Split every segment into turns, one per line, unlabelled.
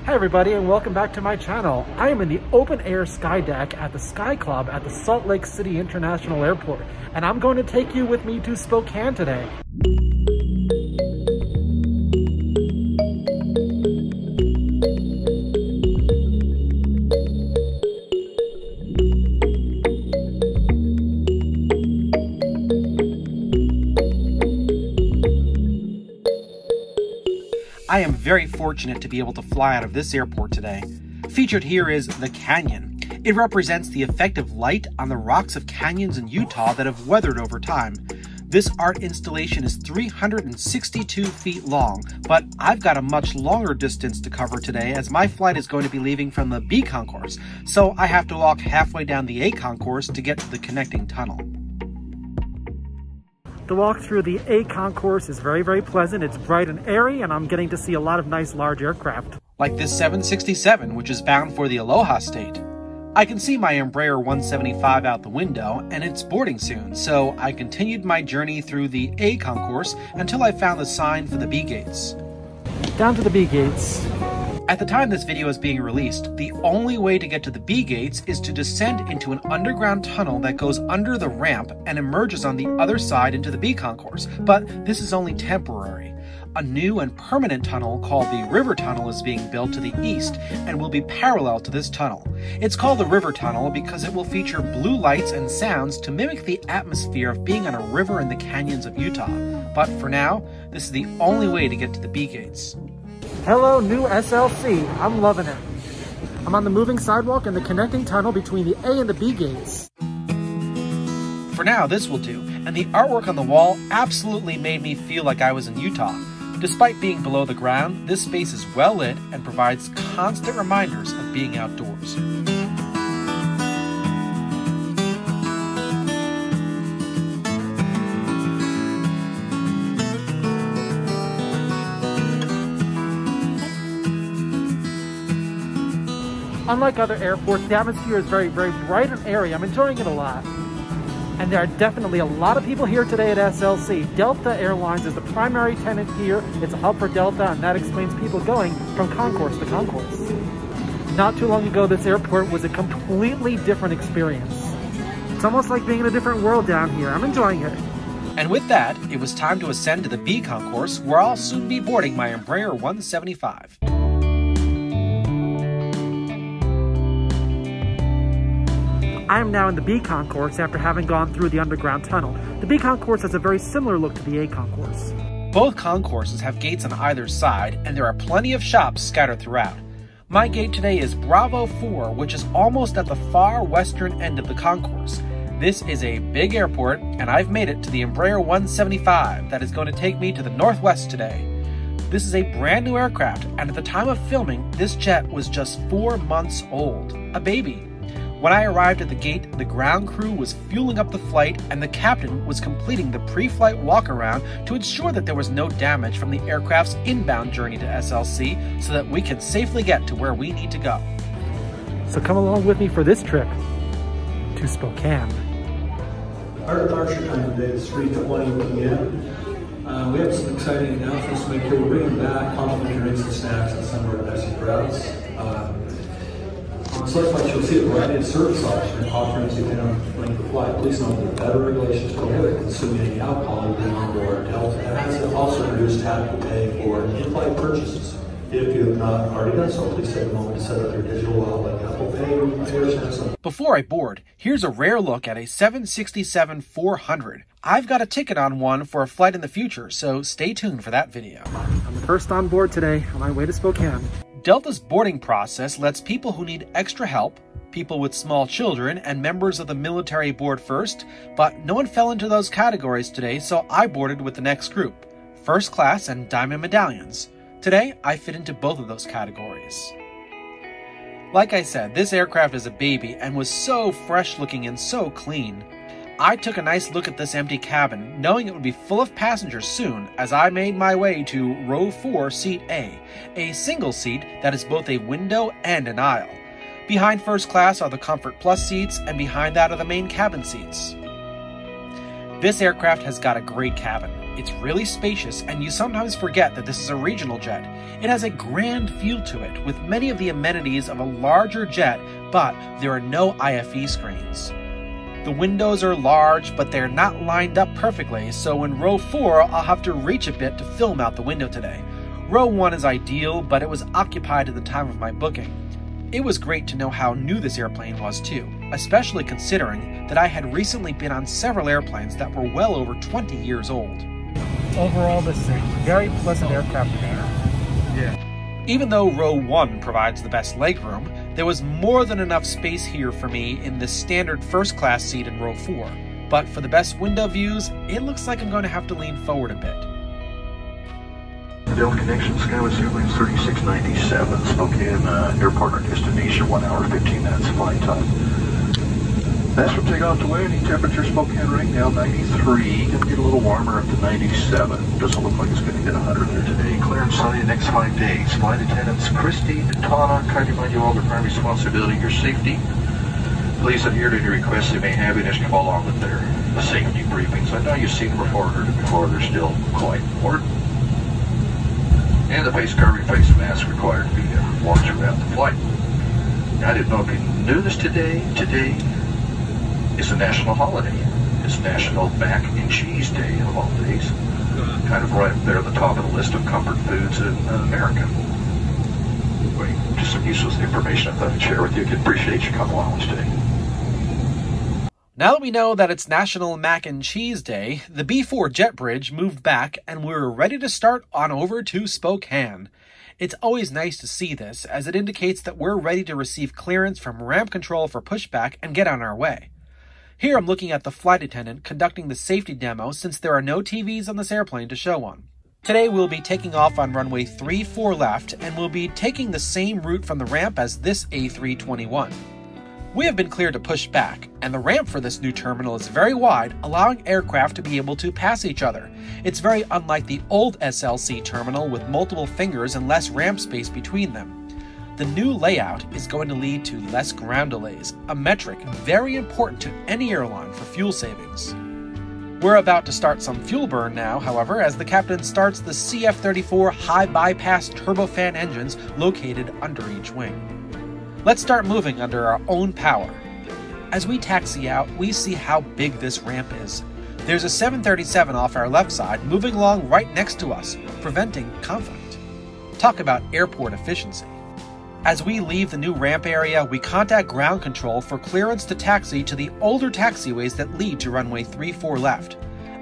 Hi everybody and welcome back to my channel. I am in the open air sky deck at the Sky Club at the Salt Lake City International Airport, and I'm going to take you with me to Spokane today.
I am very fortunate to be able to fly out of this airport today. Featured here is the Canyon. It represents the effect of light on the rocks of canyons in Utah that have weathered over time. This art installation is 362 feet long, but I've got a much longer distance to cover today as my flight is going to be leaving from the B concourse, so I have to walk halfway down the A concourse to get to the connecting tunnel.
The walk through the A concourse is very pleasant. It's bright and airy, and I'm getting to see a lot of nice large aircraft.
Like this 767, which is bound for the Aloha State. I can see my Embraer 175 out the window, and it's boarding soon, so I continued my journey through the A concourse until I found the sign for the B gates.
Down to the B gates.
At the time this video is being released, the only way to get to the B gates is to descend into an underground tunnel that goes under the ramp and emerges on the other side into the B concourse, but this is only temporary. A new and permanent tunnel called the River Tunnel is being built to the east and will be parallel to this tunnel. It's called the River Tunnel because it will feature blue lights and sounds to mimic the atmosphere of being on a river in the canyons of Utah. But for now, this is the only way to get to the B gates.
Hello, new SLC. I'm loving it. I'm on the moving sidewalk and the connecting tunnel between the A and the B gates.
For now, this will do, and the artwork on the wall absolutely made me feel like I was in Utah. Despite being below the ground, this space is well lit and provides constant reminders of being outdoors.
Unlike other airports, the atmosphere is very bright and airy. I'm enjoying it a lot. And there are definitely a lot of people here today at SLC. Delta Airlines is the primary tenant here. It's a hub for Delta, and that explains people going from concourse to concourse. Not too long ago, this airport was a completely different experience. It's almost like being in a different world down here. I'm enjoying it.
And with that, it was time to ascend to the B concourse, where I'll soon be boarding my Embraer 175.
I am now in the B concourse after having gone through the underground tunnel. The B concourse has a very similar look to the A concourse.
Both concourses have gates on either side, and there are plenty of shops scattered throughout. My gate today is Bravo 4, which is almost at the far western end of the concourse. This is a big airport, and I've made it to the Embraer 175 that is going to take me to the northwest today. This is a brand new aircraft, and at the time of filming, this jet was just 4 months old, a baby. When I arrived at the gate, the ground crew was fueling up the flight and the captain was completing the pre-flight walk-around to ensure that there was no damage from the aircraft's inbound journey to SLC so that we can safely get to where we need to go.
So come along with me for this trip to Spokane.
Our departure time today is 3:20 p.m. We have some exciting announcements to make here. We're bringing back complimentary drinks and snacks at some of our best routes. On select flights, you'll see a variety of service options offerings depending on length of flight. Please note that better regulations prohibit consuming any alcohol when on board. Delta has also introduced tap to pay for in-flight purchases. If you have not already done so, please take a moment to set up your digital wallet like Apple Pay or Samsung.
Before I board, here's a rare look at a 767-400. I've got a ticket on one for a flight in the future, so stay tuned for that video.
I'm the first on board today on my way to Spokane.
Delta's boarding process lets people who need extra help, people with small children, and members of the military board first, but no one fell into those categories today, so I boarded with the next group, first class and diamond medallions. Today, I fit into both of those categories. Like I said, this aircraft is a baby and was so fresh looking and so clean. I took a nice look at this empty cabin, knowing it would be full of passengers soon as I made my way to row 4, seat a single seat that is both a window and an aisle. Behind first class are the Comfort Plus seats, and behind that are the main cabin seats. This aircraft has got a great cabin. It's really spacious, and you sometimes forget that this is a regional jet. It has a grand feel to it, with many of the amenities of a larger jet, but there are no IFE screens. The windows are large, but they're not lined up perfectly, so in row 4, I'll have to reach a bit to film out the window today. Row 1 is ideal, but it was occupied at the time of my booking. It was great to know how new this airplane was too, especially considering that I had recently been on several airplanes that were well over 20 years old.
Overall, this is a very pleasant aircraft in air.
Yeah. Even though row 1 provides the best legroom, there was more than enough space here for me in the standard first class seat in row 4. But for the best window views, it looks like I'm going to have to lean forward a bit.
Delta Connection, Skywest Airlines 3697, Spokane Airport or destination, 1 hour 15 minutes flight time. That's from takeoff to landing. Temperature Spokane right now 93. Gonna get a little warmer up to 97. Doesn't look like it's gonna hit 100 there today. Clear and sunny the next 5 days. Flight attendants Christy and Tana, kind of remind you all the primary responsibility, your safety. Please adhere to any requests they may have and just follow along with their safety briefings. I know you've seen them before, heard them before. They're still quite important. And the face covering, face mask required to be worn throughout the flight. Now, I didn't know if you knew this today. Today is a national holiday. It's National Mac and Cheese Day of all days. Kind of right there at the top of the list of comfort foods in America. Anyway, just some useless information I thought I'd share with you. I could appreciate you coming along today.
Now that we know that it's National Mac and Cheese Day, the B4 jet bridge moved back and we're ready to start on over to Spokane. It's always nice to see this, as it indicates that we're ready to receive clearance from ramp control for pushback and get on our way. Here I'm looking at the flight attendant conducting the safety demo since there are no TVs on this airplane to show on. Today we'll be taking off on runway 34 left and we'll be taking the same route from the ramp as this A321. We have been cleared to push back, and the ramp for this new terminal is very wide, allowing aircraft to be able to pass each other. It's very unlike the old SLC terminal with multiple fingers and less ramp space between them. The new layout is going to lead to less ground delays, a metric very important to any airline for fuel savings. We're about to start some fuel burn now, however, as the captain starts the CF-34 high bypass turbofan engines located under each wing. Let's start moving under our own power. As we taxi out, we see how big this ramp is. There's a 737 off our left side moving along right next to us, preventing conflict. Talk about airport efficiency. As we leave the new ramp area, we contact ground control for clearance to taxi to the older taxiways that lead to runway 34 left.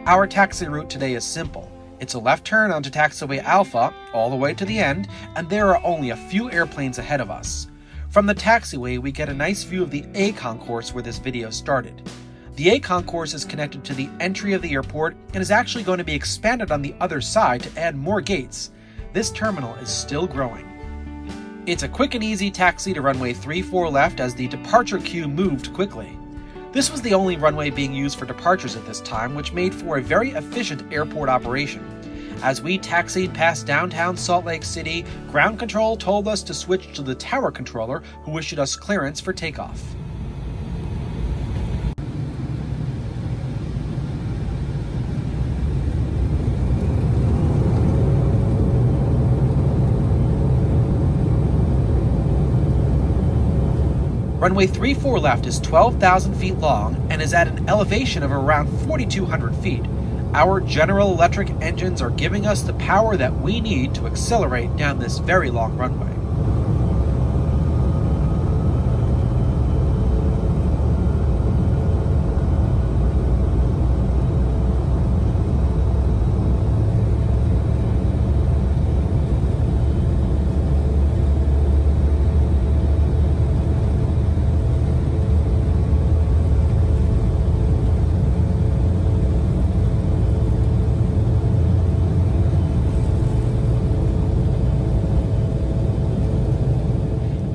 Our taxi route today is simple. It's a left turn onto taxiway Alpha all the way to the end, and there are only a few airplanes ahead of us. From the taxiway, we get a nice view of the A concourse where this video started. The A concourse is connected to the entry of the airport and is actually going to be expanded on the other side to add more gates. This terminal is still growing. It's a quick and easy taxi to runway 34 left as the departure queue moved quickly. This was the only runway being used for departures at this time, which made for a very efficient airport operation. As we taxied past downtown Salt Lake City, ground control told us to switch to the tower controller, who issued us clearance for takeoff. Runway 34 left is 12,000 feet long and is at an elevation of around 4,200 feet. Our General Electric engines are giving us the power that we need to accelerate down this very long runway.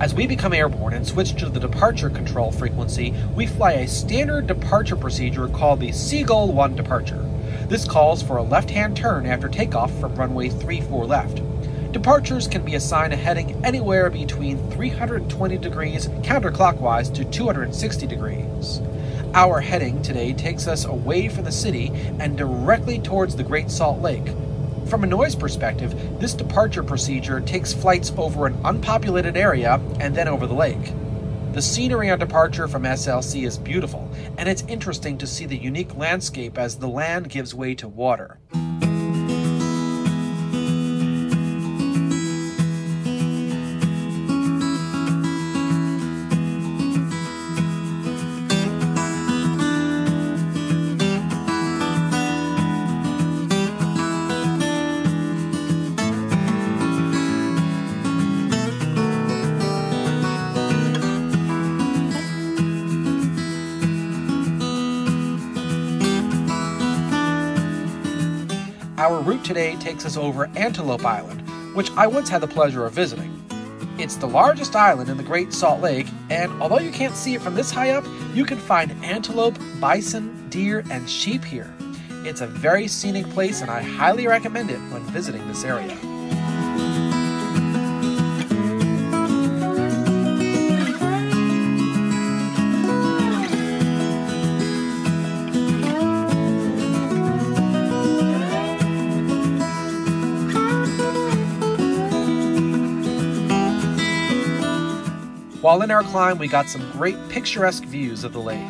As we become airborne and switch to the departure control frequency, we fly a standard departure procedure called the Seagull 1 departure. This calls for a left-hand turn after takeoff from runway 34 left. Departures can be assigned a heading anywhere between 320 degrees counterclockwise to 260 degrees. Our heading today takes us away from the city and directly towards the Great Salt Lake. From a noise perspective, this departure procedure takes flights over an unpopulated area and then over the lake. The scenery on departure from SLC is beautiful, and it's interesting to see the unique landscape as the land gives way to water. Our route today takes us over Antelope Island, which I once had the pleasure of visiting. It's the largest island in the Great Salt Lake, and although you can't see it from this high up, you can find antelope, bison, deer, and sheep here. It's a very scenic place, and I highly recommend it when visiting this area. While in our climb, we got some great picturesque views of the lake.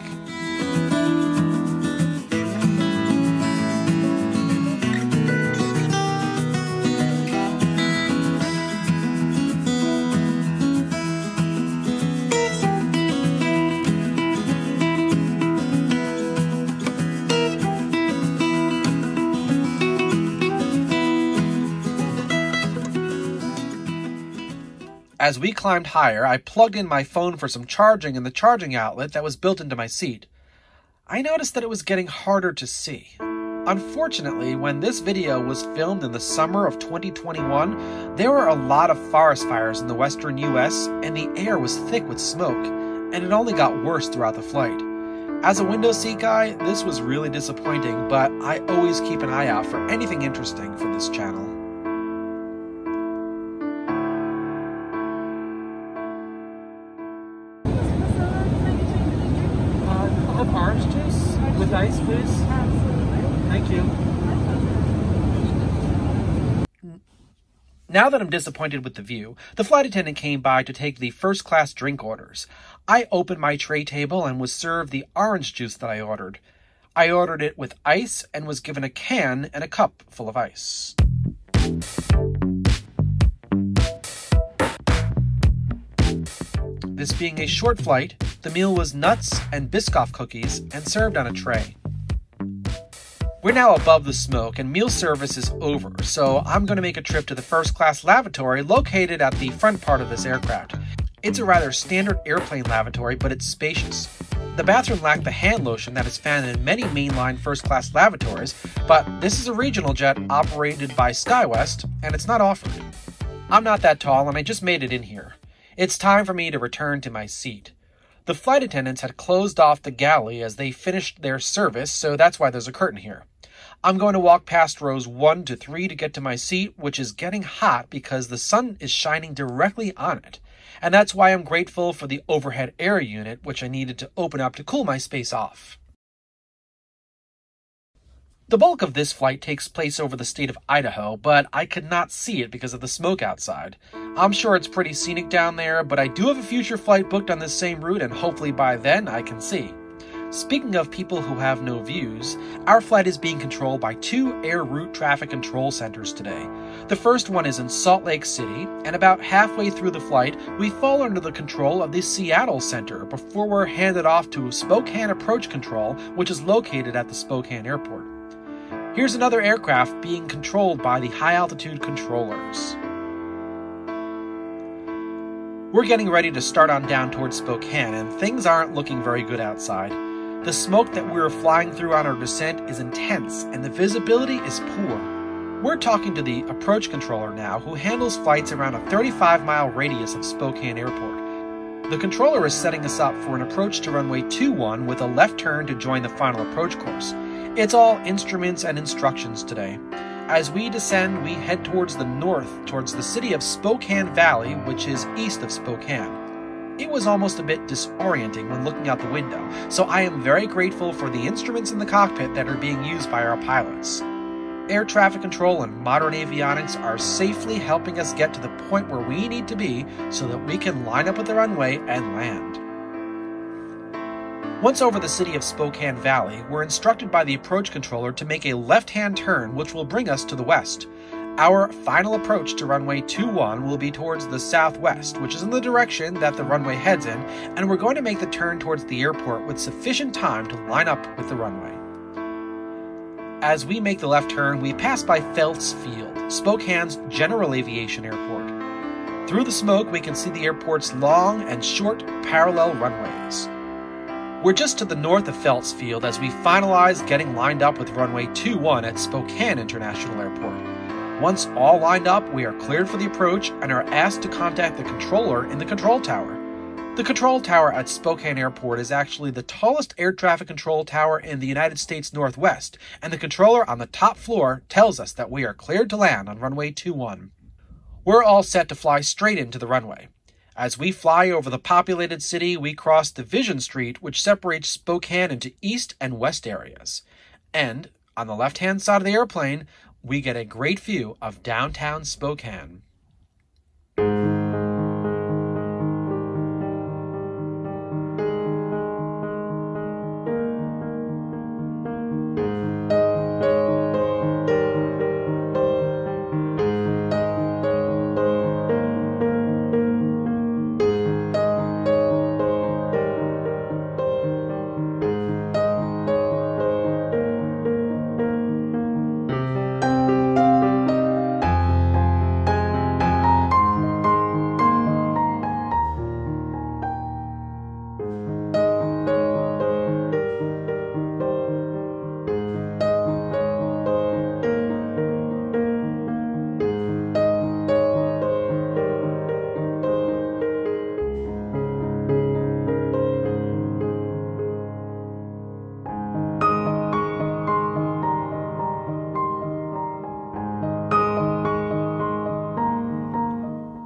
As we climbed higher, I plugged in my phone for some charging in the charging outlet that was built into my seat. I noticed that it was getting harder to see. Unfortunately, when this video was filmed in the summer of 2021, there were a lot of forest fires in the western US, and the air was thick with smoke, and it only got worse throughout the flight. As a window seat guy, this was really disappointing, but I always keep an eye out for anything interesting for this channel.
Orange juice with ice, please. Absolutely. Thank you.
Now that I'm disappointed with the view, the flight attendant came by to take the first class drink orders. I opened my tray table and was served the orange juice that I ordered. I ordered it with ice and was given a can and a cup full of ice. This being a short flight, the meal was nuts and Biscoff cookies and served on a tray. We're now above the smoke and meal service is over, so I'm going to make a trip to the first class lavatory located at the front part of this aircraft. It's a rather standard airplane lavatory, but it's spacious. The bathroom lacked the hand lotion that is found in many mainline first class lavatories, but this is a regional jet operated by SkyWest, and it's not offered. I'm not that tall and I just made it in here. It's time for me to return to my seat. The flight attendants had closed off the galley as they finished their service, so that's why there's a curtain here. I'm going to walk past rows 1 to 3 to get to my seat, which is getting hot because the sun is shining directly on it. And that's why I'm grateful for the overhead air unit, which I needed to open up to cool my space off. The bulk of this flight takes place over the state of Idaho, but I could not see it because of the smoke outside. I'm sure it's pretty scenic down there, but I do have a future flight booked on this same route, and hopefully by then I can see. Speaking of people who have no views, our flight is being controlled by 2 air route traffic control centers today. The first one is in Salt Lake City, and about halfway through the flight, we fall under the control of the Seattle Center before we're handed off to Spokane Approach Control, which is located at the Spokane Airport. Here's another aircraft being controlled by the high-altitude controllers. We're getting ready to start on down towards Spokane, and things aren't looking very good outside. The smoke that we're flying through on our descent is intense, and the visibility is poor. We're talking to the approach controller now, who handles flights around a 35-mile radius of Spokane Airport. The controller is setting us up for an approach to runway 21 with a left turn to join the final approach course. It's all instruments and instructions today. As we descend, we head towards the north, towards the city of Spokane Valley, which is east of Spokane. it was almost a bit disorienting when looking out the window, so I am very grateful for the instruments in the cockpit that are being used by our pilots. Air traffic control and modern avionics are safely helping us get to the point where we need to be so that we can line up with the runway and land. Once over the city of Spokane Valley, we're instructed by the approach controller to make a left-hand turn which will bring us to the west. Our final approach to runway 21 will be towards the southwest, which is in the direction that the runway heads in, and we're going to make the turn towards the airport with sufficient time to line up with the runway. As we make the left turn, we pass by Felts Field, Spokane's general aviation airport. Through the smoke, we can see the airport's long and short parallel runways. We're just to the north of Felts Field as we finalize getting lined up with runway 21 at Spokane International Airport. Once all lined up, we are cleared for the approach and are asked to contact the controller in the control tower. The control tower at Spokane Airport is actually the tallest air traffic control tower in the United States Northwest, and the controller on the top floor tells us that we are cleared to land on runway 21. We're all set to fly straight into the runway. As we fly over the populated city, we cross Division Street, which separates Spokane into east and west areas. And on the left-hand side of the airplane, we get a great view of downtown Spokane.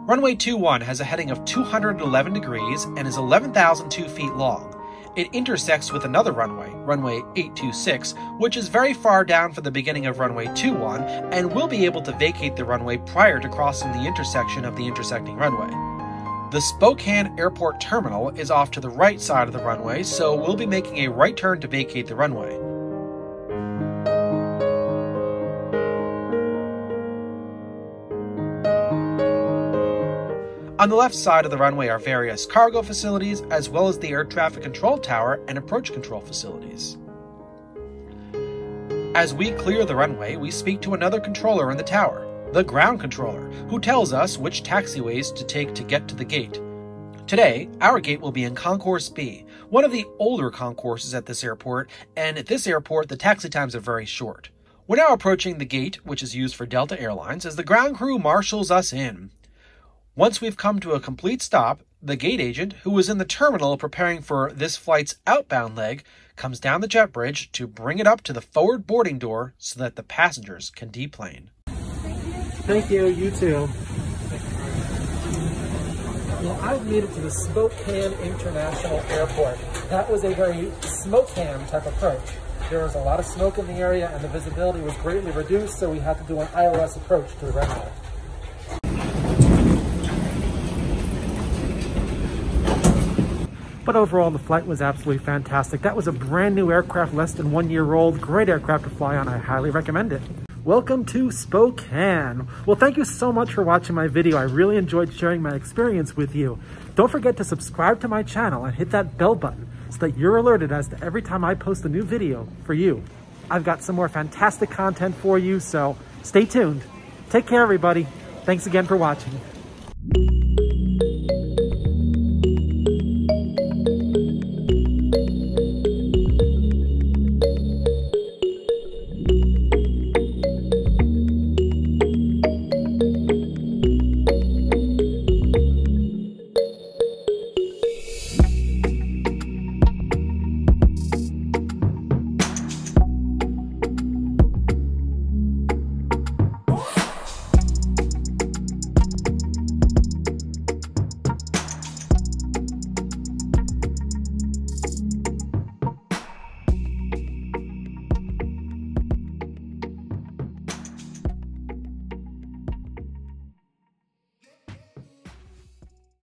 Runway 21 has a heading of 211 degrees and is 11,002 feet long. It intersects with another runway, runway 826, which is very far down from the beginning of runway 21 and will be able to vacate the runway prior to crossing the intersection of the intersecting runway. The Spokane Airport Terminal is off to the right side of the runway, so we'll be making a right turn to vacate the runway. On the left side of the runway are various cargo facilities, as well as the air traffic control tower and approach control facilities. As we clear the runway, we speak to another controller in the tower, the ground controller, who tells us which taxiways to take to get to the gate. Today, our gate will be in Concourse B, one of the older concourses at this airport, and at this airport the taxi times are very short. We're now approaching the gate, which is used for Delta Airlines, as the ground crew marshals us in. Once we've come to a complete stop, the gate agent, who was in the terminal preparing for this flight's outbound leg, comes down the jet bridge to bring it up to the forward boarding door so that the passengers can deplane.
Thank you, you too. Well, I've made it to the Spokane International Airport. That was a very Spokane type approach. There was a lot of smoke in the area and the visibility was greatly reduced, so we had to do an ILS approach to the runway. But overall, the flight was absolutely fantastic. That was a brand new aircraft, less than 1 year old. Great aircraft to fly on. I highly recommend it. Welcome to Spokane. Well, thank you so much for watching my video. I really enjoyed sharing my experience with you. Don't forget to subscribe to my channel and hit that bell button so that you're alerted as to every time I post a new video for you. I've got some more fantastic content for you, so stay tuned. Take care, everybody. Thanks again for watching.